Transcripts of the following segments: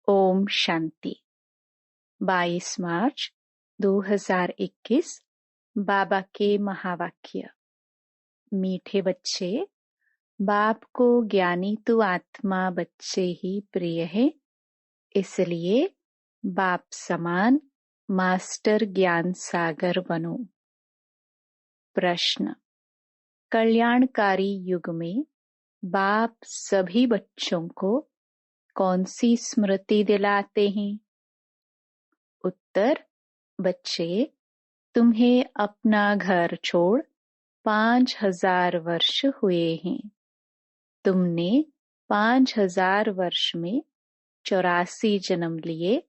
ओम शांति। 22 मार्च 2021 बाबा के महावाक्य। मीठे बच्चे, बाप को ज्ञानी तो आत्मा बच्चे ही प्रिय है, इसलिए बाप समान मास्टर ज्ञान सागर बनो। प्रश्न: कल्याणकारी युग में बाप सभी बच्चों को कौन सी स्मृति दिलाते हैं? उत्तर: बच्चे, तुम्हें अपना घर छोड़ 5000 वर्ष हुए हैं। तुमने 5000 वर्ष में 84 जन्म लिए।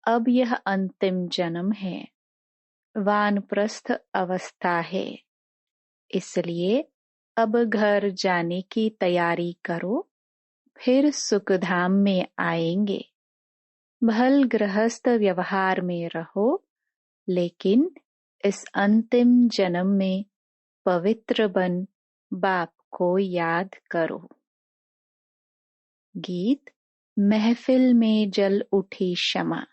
अब यह अंतिम जन्म है, वानप्रस्थ अवस्था है, इसलिए अब घर जाने की तैयारी करो, फिर सुखधाम में आएंगे। भल गृहस्थ व्यवहार में रहो, लेकिन इस अंतिम जन्म में पवित्र बन बाप को याद करो। गीत: महफिल में जल उठी शमा।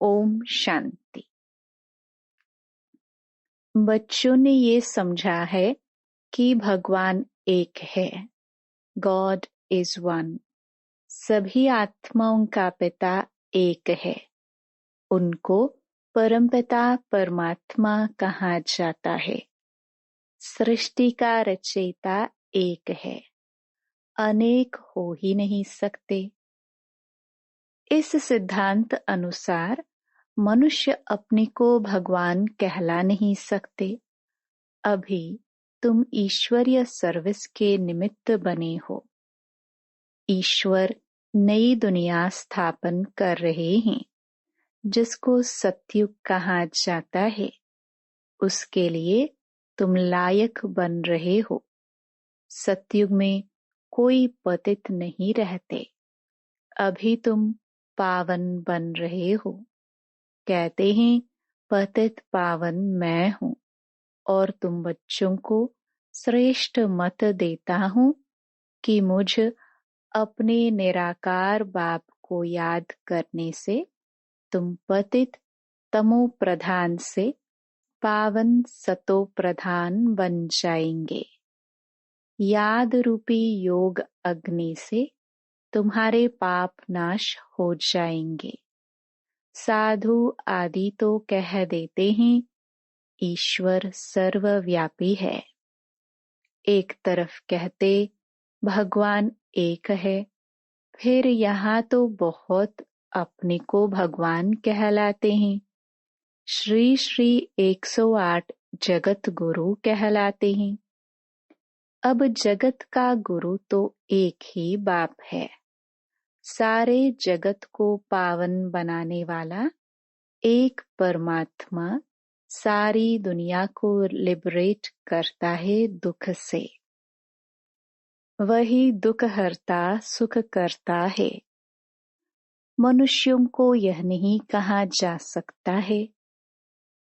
ओम शांति। बच्चों ने ये समझा है कि भगवान एक है, गॉड इज वन। सभी आत्माओं का पिता एक है, उनको परमपिता परमात्मा कहा जाता है। सृष्टि का रचयिता एक है, अनेक हो ही नहीं सकते। इस सिद्धांत अनुसार मनुष्य अपने को भगवान कहला नहीं सकते। अभी तुम ईश्वरीय सर्विस के निमित्त बने हो। ईश्वर नई दुनिया स्थापन कर रहे हैं, जिसको सतयुग कहा जाता है। उसके लिए तुम लायक बन रहे हो। सतयुग में कोई पतित नहीं रहते। अभी तुम पावन बन रहे हो। कहते हैं पतित पावन मैं हूँ, और तुम बच्चों को श्रेष्ठ मत देता हूँ कि मुझ अपने निराकार बाप को याद करने से तुम पतित तमो प्रधान से पावन सतो प्रधान बन जाएंगे। याद रूपी योग अग्नि से तुम्हारे पाप नाश हो जाएंगे। साधु आदि तो कह देते हैं ईश्वर सर्वव्यापी है। एक तरफ कहते भगवान एक है, फिर यहाँ तो बहुत अपने को भगवान कहलाते हैं। श्री श्री 108 जगत गुरु कहलाते हैं। अब जगत का गुरु तो एक ही बाप है। सारे जगत को पावन बनाने वाला एक परमात्मा सारी दुनिया को लिबरेट करता है दुख से। वही दुख हरता सुख करता है। मनुष्यों को यह नहीं कहा जा सकता है।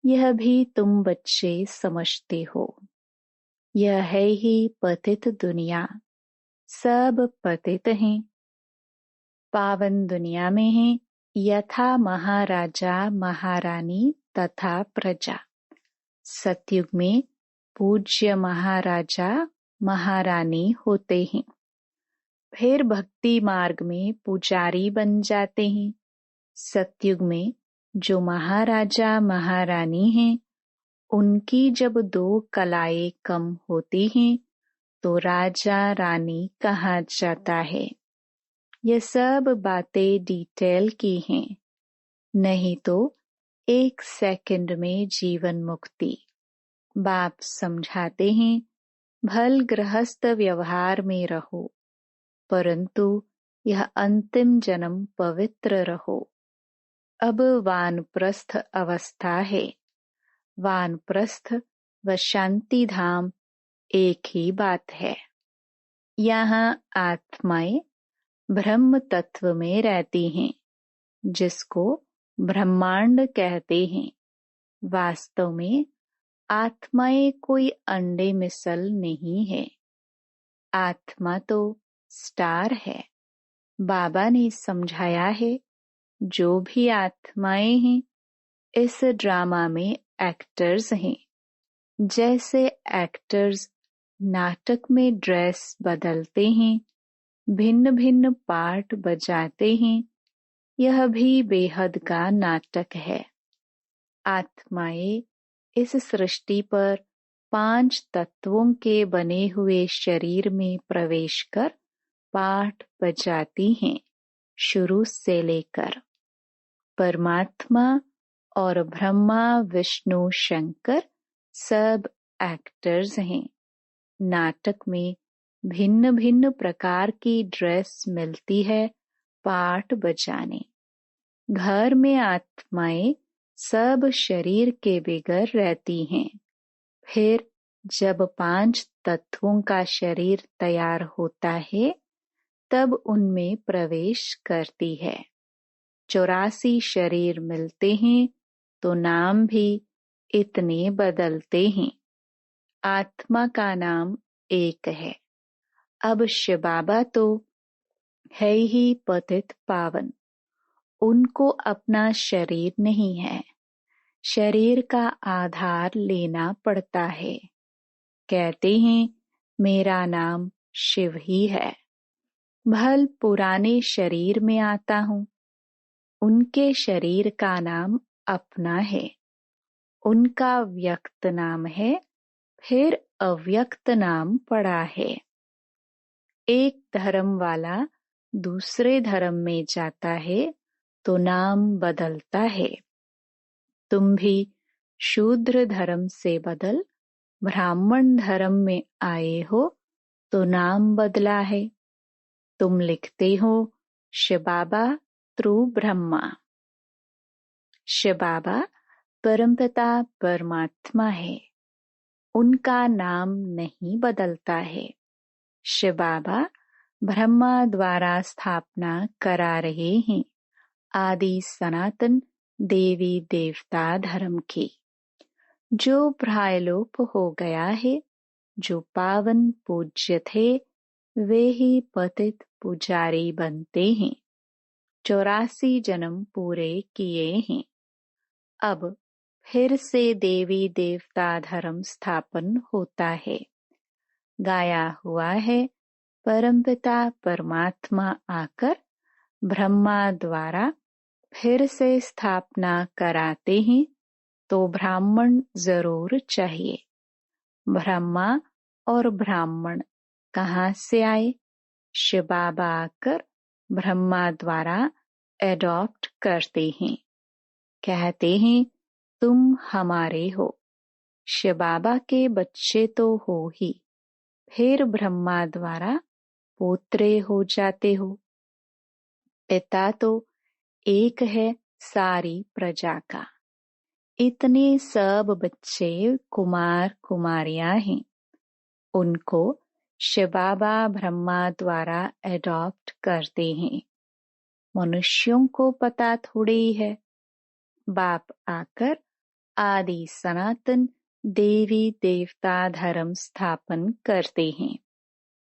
यह भी तुम बच्चे समझते हो। यह है ही पतित दुनिया। सब पतित हैं। पावन दुनिया में है यथा महाराजा महारानी तथा प्रजा। सतयुग में पूज्य महाराजा महारानी होते हैं। फिर भक्ति मार्ग में पुजारी बन जाते हैं। सतयुग में जो महाराजा महारानी हैं, उनकी जब 2 कलाएं कम होती हैं तो राजा रानी कहा जाता है। ये सब बातें डिटेल की हैं, नहीं तो 1 सेकंड में जीवन मुक्ति। बाप समझाते हैं भल गृहस्थ व्यवहार में रहो, परंतु यह अंतिम जन्म पवित्र रहो। अब वानप्रस्थ अवस्था है। वानप्रस्थ व शांति धाम एक ही बात है। यहाँ आत्माएं ब्रह्म तत्व में रहती हैं, जिसको ब्रह्मांड कहते हैं। वास्तव में आत्माएं कोई अंडे मिसल नहीं है। आत्मा तो स्टार है। बाबा ने समझाया है, जो भी आत्माएं हैं इस ड्रामा में एक्टर्स हैं। जैसे एक्टर्स नाटक में ड्रेस बदलते हैं, भिन्न भिन्न पार्ट बजाते हैं, यह भी बेहद का नाटक है। आत्माएं इस सृष्टि पर 5 तत्वों के बने हुए शरीर में प्रवेश कर पाठ बजाती हैं, शुरू से लेकर। परमात्मा और ब्रह्मा विष्णु शंकर सब एक्टर्स हैं। नाटक में भिन्न भिन्न प्रकार की ड्रेस मिलती है पाठ बजाने। घर में आत्माएं सब शरीर के बगैर रहती हैं। फिर जब 5 तत्वों का शरीर तैयार होता है तब उनमें प्रवेश करती है। 84 शरीर मिलते हैं तो नाम भी इतने बदलते हैं। आत्मा का नाम एक है। अब शिव बाबा तो है ही पतित पावन, उनको अपना शरीर नहीं है, शरीर का आधार लेना पड़ता है। कहते हैं मेरा नाम शिव ही है। भल पुराने शरीर में आता हूँ, उनके शरीर का नाम अपना है। उनका व्यक्त नाम है, फिर अव्यक्त नाम पड़ा है। एक धर्म वाला दूसरे धर्म में जाता है तो नाम बदलता है। तुम भी शूद्र धर्म से बदल ब्राह्मण धर्म में आए हो तो नाम बदला है। तुम लिखते हो शिव बाबा त्रु ब्रह्मा। शिव बाबा परमपिता परमात्मा है, उनका नाम नहीं बदलता है। शिव बाबा ब्रह्मा द्वारा स्थापना करा रहे हैं आदि सनातन देवी देवता धर्म की, जो प्रायलोप हो गया है। जो पावन पूज्य थे वे ही पतित पुजारी बनते हैं। 84 जन्म पूरे किए हैं। अब फिर से देवी देवता धर्म स्थापन होता है। गाया हुआ है, परमपिता परमात्मा आकर ब्रह्मा द्वारा फिर से स्थापना कराते हैं तो ब्राह्मण जरूर चाहिए। ब्रह्मा और ब्राह्मण कहाँ से आए? शिव बाबा आकर ब्रह्मा द्वारा एडॉप्ट करते हैं। कहते हैं तुम हमारे हो। शिव बाबा के बच्चे तो हो ही, फिर ब्रह्मा द्वारा पोत्रे हो जाते हो। पिता तो एक है सारी प्रजा का। इतने सब बच्चे कुमार कुमारियां हैं, उनको शिव बाबा ब्रह्मा द्वारा एडॉप्ट करते हैं। मनुष्यों को पता थोड़ी है। बाप आकर आदि सनातन देवी देवता धर्म स्थापन करते हैं,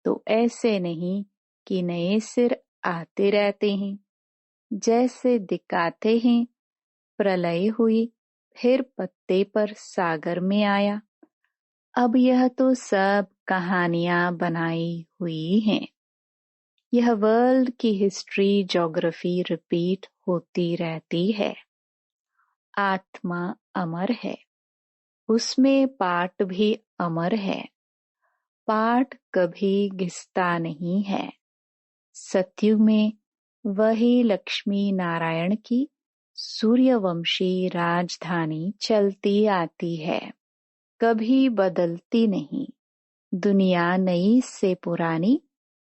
तो ऐसे नहीं कि नए सिर आते रहते हैं। जैसे दिखाते हैं प्रलय हुई, फिर पत्ते पर सागर में आया। अब यह तो सब कहानियां बनाई हुई हैं। यह वर्ल्ड की हिस्ट्री ज्योग्राफी रिपीट होती रहती है। आत्मा अमर है, उसमें पार्ट भी अमर है। पार्ट कभी घिसता नहीं है। सतयुग में वही लक्ष्मी नारायण की सूर्यवंशी राजधानी चलती आती है, कभी बदलती नहीं। दुनिया नई से पुरानी,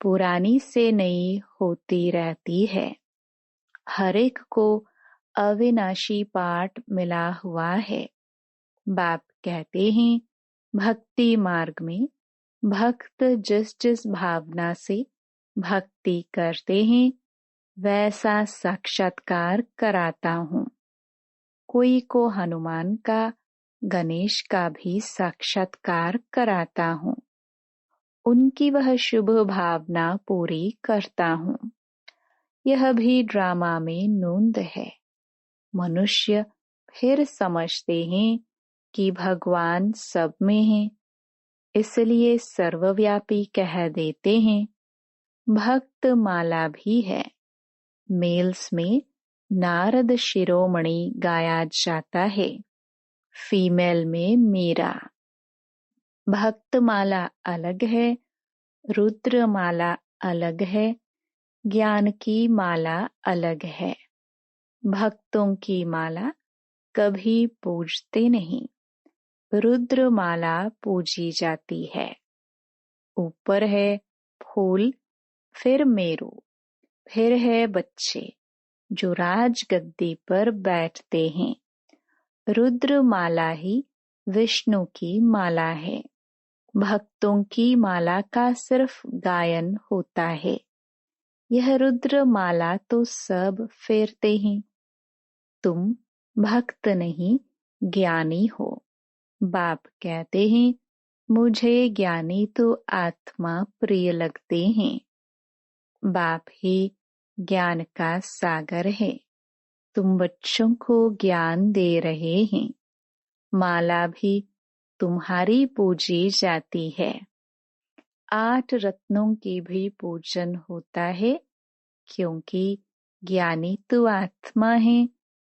पुरानी से नई होती रहती है। हर एक को अविनाशी पाठ मिला हुआ है। बाप कहते हैं भक्ति मार्ग में भक्त जिस जिस भावना से भक्ति करते हैं वैसा साक्षात्कार कराता हूँ। कोई को हनुमान का, गणेश का भी साक्षात्कार कराता हूँ। उनकी वह शुभ भावना पूरी करता हूँ। यह भी ड्रामा में नोंद है। मनुष्य फिर समझते हैं कि भगवान सब में है, इसलिए सर्वव्यापी कह देते हैं। भक्त माला भी है। मेल्स में नारद शिरोमणि गाया जाता है, फीमेल में मीरा। भक्त माला अलग है, रुद्र माला अलग है, ज्ञान की माला अलग है। भक्तों की माला कभी पूजते नहीं, रुद्र माला पूजी जाती है। ऊपर है फूल, फिर मेरू, फिर है बच्चे जो राजगद्दी पर बैठते हैं। रुद्र माला ही विष्णु की माला है। भक्तों की माला का सिर्फ गायन होता है। यह रुद्र माला तो सब फेरते हैं। तुम भक्त नहीं, ज्ञानी हो। बाप कहते हैं, मुझे ज्ञानी तो आत्मा प्रिय लगते हैं। बाप ही ज्ञान का सागर है। तुम बच्चों को ज्ञान दे रहे हैं। माला भी तुम्हारी पूजी जाती है। 8 रत्नों की भी पूजन होता है, क्योंकि ज्ञानी तो आत्मा है,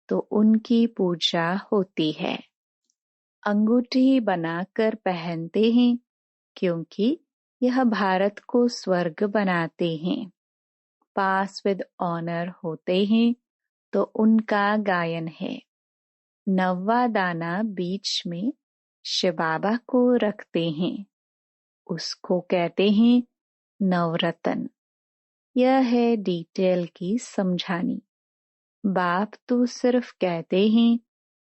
तो उनकी पूजा होती है। अंगूठी बनाकर पहनते हैं, क्योंकि यह भारत को स्वर्ग बनाते हैं। पास विद ऑनर होते हैं, तो उनका गायन है। 9वां दाना बीच में शिव बाबा को रखते हैं, उसको कहते हैं नवरत्न। यह है डिटेल की समझानी। बाप तो सिर्फ कहते हैं,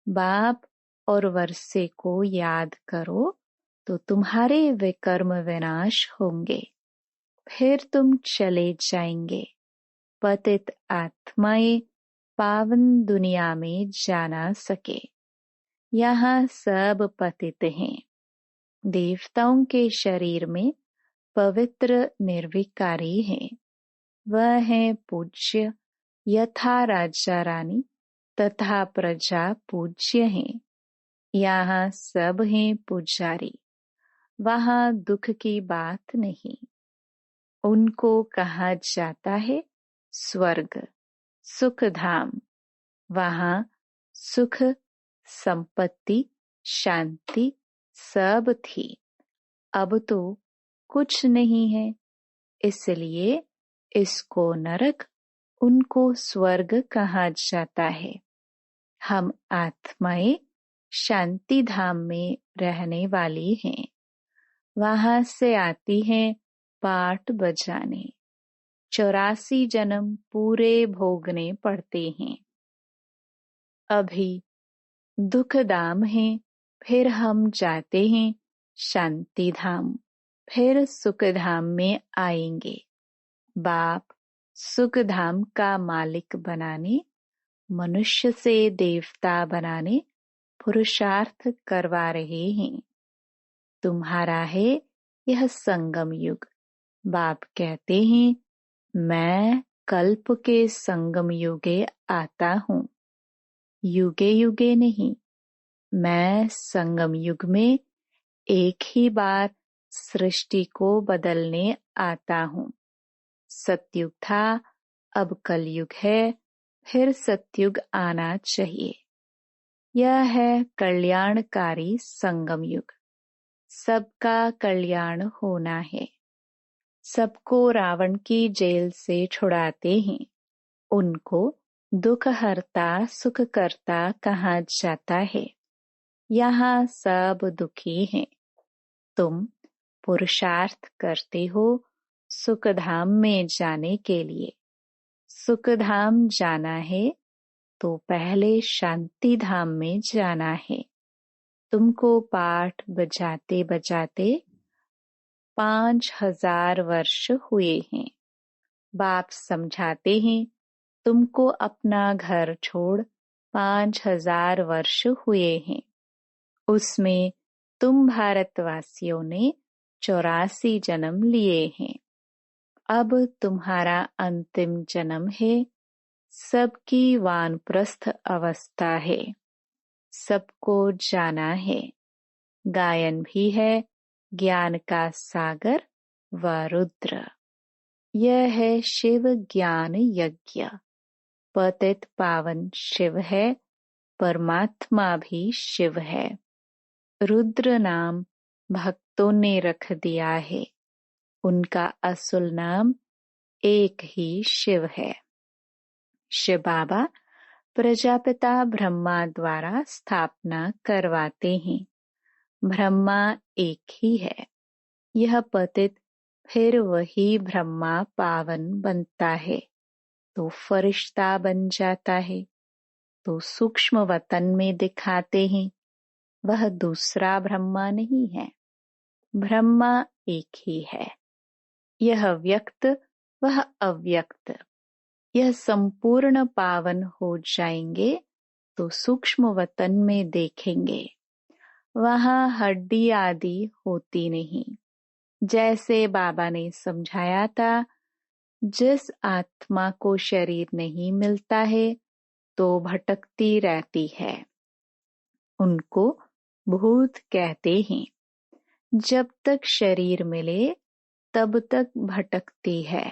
बाप और वर्षे को याद करो तो तुम्हारे विकर्म विनाश होंगे, फिर तुम चले जाएंगे। पतित आत्माएं पावन दुनिया में जाना सके। यहाँ सब पतित हैं। देवताओं के शरीर में पवित्र निर्विकारी है। वह है पूज्य, यथा राजा रानी तथा प्रजा पूज्य हैं। यहाँ सब हैं पुजारी। वहाँ दुख की बात नहीं। उनको कहा जाता है स्वर्ग, सुख धाम। वहाँ सुख, संपत्ति, शांति सब थी। अब तो कुछ नहीं है, इसलिए इसको नरक, उनको स्वर्ग कहा जाता है। हम आत्माएं शांति धाम में रहने वाली हैं। वहां से आती हैं पाठ बजाने। 84 जन्म पूरे भोगने पड़ते हैं। अभी दुख धाम है, फिर हम जाते हैं शांति धाम, फिर सुख धाम में आएंगे। बाप सुख धाम का मालिक बनाने, मनुष्य से देवता बनाने पुरुषार्थ करवा रहे हैं। तुम्हारा है यह संगम युग। बाप कहते हैं, मैं कल्प के संगम युगे आता हूँ, युगे युगे नहीं। मैं संगम युग में एक ही बार सृष्टि को बदलने आता हूँ। सतयुग था, अब कलयुग है, फिर सतयुग आना चाहिए। यह है कल्याणकारी संगम युग। सबका कल्याण होना है। सबको रावण की जेल से छुड़ाते हैं। उनको दुख हरता सुख करता कहा जाता है। यहाँ सब दुखी हैं। तुम पुरुषार्थ करते हो सुख धाम में जाने के लिए। सुख धाम जाना है तो पहले शांति धाम में जाना है। तुमको पाठ बजाते बजाते 5000 वर्ष हुए हैं। बाप समझाते हैं, तुमको अपना घर छोड़ 5000 वर्ष हुए हैं। उसमें तुम भारतवासियों ने 84 जन्म लिए हैं। अब तुम्हारा अंतिम जन्म है, सबकी वानप्रस्थ अवस्था है, सबको जाना है। गायन भी है ज्ञान का सागर व रुद्र। यह है शिव ज्ञान यज्ञ। पतित पावन शिव है, परमात्मा भी शिव है। रुद्र नाम भक्तों ने रख दिया है, उनका असुल नाम एक ही शिव है। शिव बाबा प्रजापिता ब्रह्मा द्वारा स्थापना करवाते हैं। ब्रह्मा एक ही है। यह पतित फिर वही ब्रह्मा पावन बनता है तो फरिश्ता बन जाता है, तो सूक्ष्म वतन में दिखाते हैं। वह दूसरा ब्रह्मा नहीं है, ब्रह्मा एक ही है। यह व्यक्त वह अव्यक्त। यह संपूर्ण पावन हो जाएंगे तो सूक्ष्म वतन में देखेंगे, वहां हड्डी आदि होती नहीं। जैसे बाबा ने समझाया था, जिस आत्मा को शरीर नहीं मिलता है तो भटकती रहती है, उनको भूत कहते हैं। जब तक शरीर मिले तब तक भटकती है।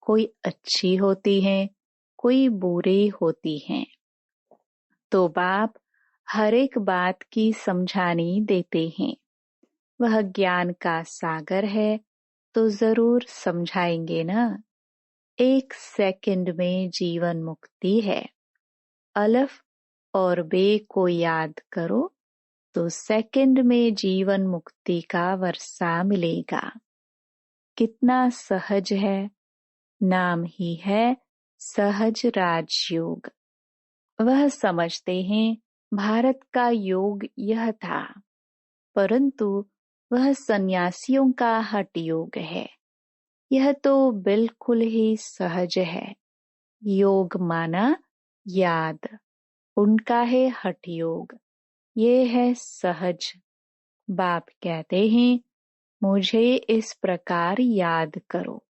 कोई अच्छी होती है, कोई बुरी होती है। तो बाप हर एक बात की समझानी देते हैं। वह ज्ञान का सागर है तो जरूर समझाएंगे ना। 1 सेकंड में जीवन मुक्ति है। अलफ और बे को याद करो तो सेकंड में जीवन मुक्ति का वर्षा मिलेगा। कितना सहज है। नाम ही है सहज राजयोग। वह समझते हैं भारत का योग यह था, परंतु वह सन्यासियों का हठ योग है। यह तो बिल्कुल ही सहज है। योग माना याद, उनका है हठ योग। ये है सहज। बाप कहते हैं मुझे इस प्रकार याद करो।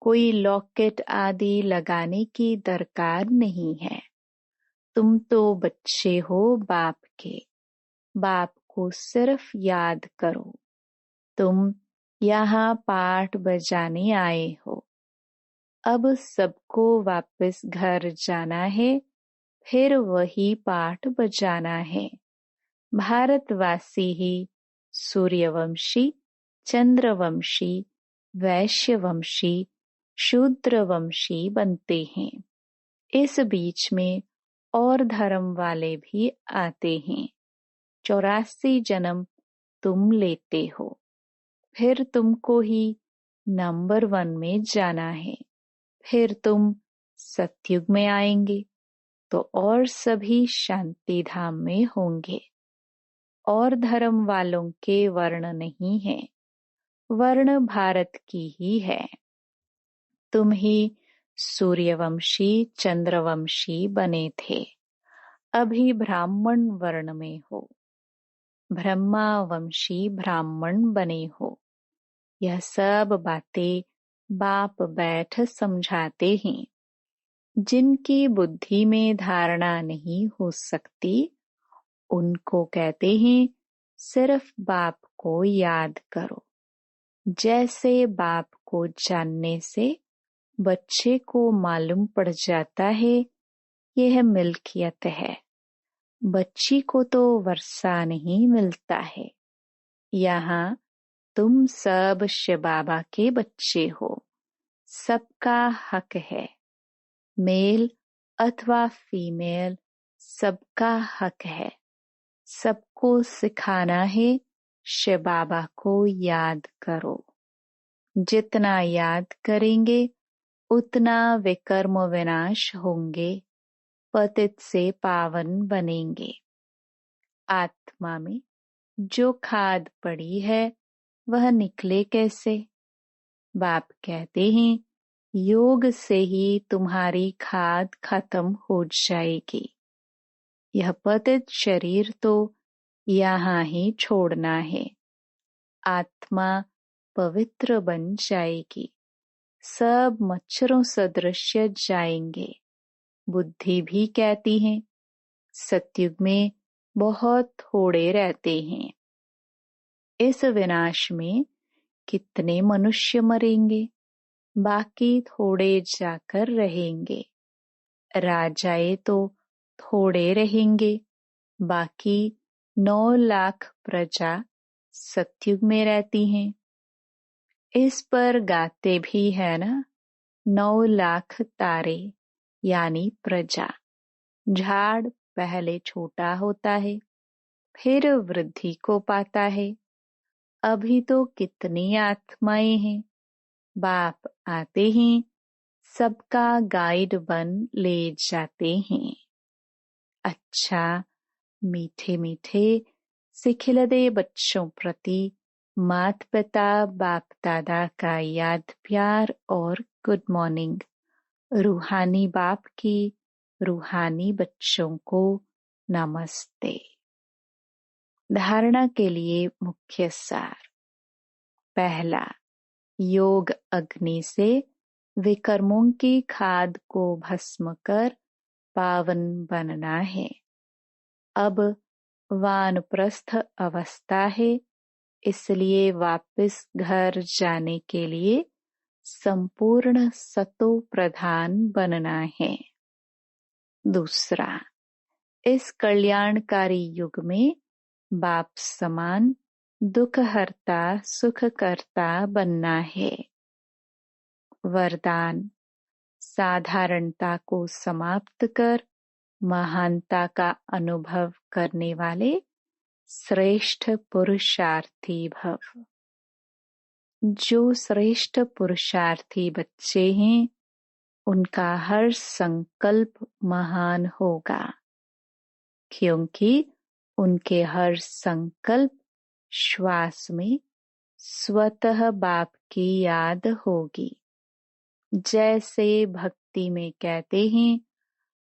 कोई लॉकेट आदि लगाने की दरकार नहीं है। तुम तो बच्चे हो बाप के। बाप को सिर्फ याद करो। तुम यहाँ पाठ बजाने आए हो। अब सबको वापस घर जाना है, फिर वही पाठ बजाना है। भारतवासी ही सूर्यवंशी, चंद्रवंशी, वैश्यवंशी, शूद्रवंशी बनते हैं। इस बीच में और धर्म वाले भी आते हैं। 84 जन्म तुम लेते हो, फिर तुमको ही नंबर 1 में जाना है। फिर तुम सतयुग में आएंगे तो और सभी शांति धाम में होंगे। और धर्म वालों के वर्ण नहीं है, वर्ण भारत की ही है। तुम ही सूर्यवंशी चंद्रवंशी बने थे, अभी ब्राह्मण वर्ण में हो। ब्रह्मा वंशी ब्राह्मण बने हो। यह सब बातें बाप बैठ समझाते हैं। जिनकी बुद्धि में धारणा नहीं हो सकती, उनको कहते हैं सिर्फ बाप को याद करो। जैसे बाप को जानने से बच्चे को मालूम पड़ जाता है यह मिल्कियत है। बच्ची को तो वर्षा नहीं मिलता है। यहाँ तुम सब शिव बाबा के बच्चे हो। सबका हक है। मेल अथवा फीमेल, सबका हक है। सबको सिखाना है शिव बाबा को याद करो। जितना याद करेंगे उतना विकर्म विनाश होंगे, पतित से पावन बनेंगे। आत्मा में जो खाद पड़ी है वह निकले कैसे? बाप कहते हैं योग से ही तुम्हारी खाद खत्म हो जाएगी। यह पतित शरीर तो यहाँ ही छोड़ना है। आत्मा पवित्र बन जाएगी। सब मच्छरों सदृश जाएंगे। बुद्धि भी कहती है सतयुग में बहुत थोड़े रहते हैं। इस विनाश में कितने मनुष्य मरेंगे, बाकी थोड़े जाकर रहेंगे। राजाए तो थोड़े रहेंगे, बाकी 9 लाख प्रजा सतयुग में रहती हैं। इस पर गाते भी है ना, 9 लाख तारे यानी प्रजा। झाड़ पहले छोटा होता है, फिर वृद्धि को पाता है। अभी तो कितनी आत्माएं हैं, बाप आते ही सबका गाइड बन ले जाते हैं। अच्छा, मीठे मीठे सिखिलदे बच्चों प्रति माता पिता बाप दादा का याद प्यार और गुड मॉर्निंग। रूहानी बाप की रूहानी बच्चों को नमस्ते। धारणा के लिए मुख्य सार। पहला, योग अग्नि से विकर्मों की खाद को भस्म कर पावन बनना है। अब वानप्रस्थ अवस्था है, इसलिए वापस घर जाने के लिए संपूर्ण सतो प्रधान बनना है। दूसरा, इस कल्याणकारी युग में बाप समान दुख हरता सुख करता बनना है। वरदान, साधारणता को समाप्त कर महानता का अनुभव करने वाले श्रेष्ठ पुरुषार्थी भव। जो श्रेष्ठ पुरुषार्थी बच्चे हैं, उनका हर संकल्प महान होगा, क्योंकि उनके हर संकल्प श्वास में स्वतः बाप की याद होगी। जैसे भक्ति में कहते हैं,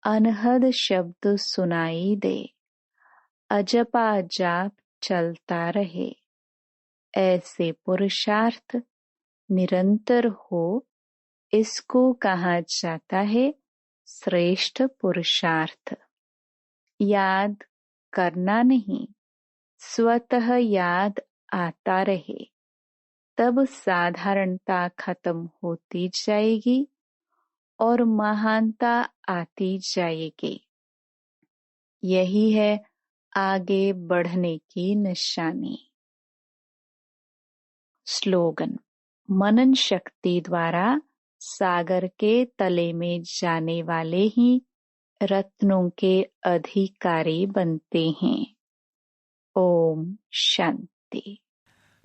अनहद शब्द सुनाई दे, अजपा जाप चलता रहे। ऐसे पुरुषार्थ निरंतर हो, इसको कहा जाता है श्रेष्ठ पुरुषार्थ। याद करना नहीं, स्वतः याद आता रहे, तब साधारणता खत्म होती जाएगी और महानता आती जाएगी। यही है आगे बढ़ने की निशानी। स्लोगन, मनन शक्ति द्वारा सागर के तले में जाने वाले ही रत्नों के अधिकारी बनते हैं। Om Shanti.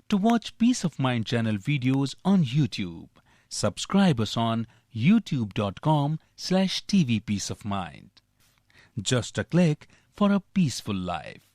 To watch Peace of Mind channel videos on YouTube, subscribe us on youtube.com/tvpeaceofmind. Just a click for a peaceful life.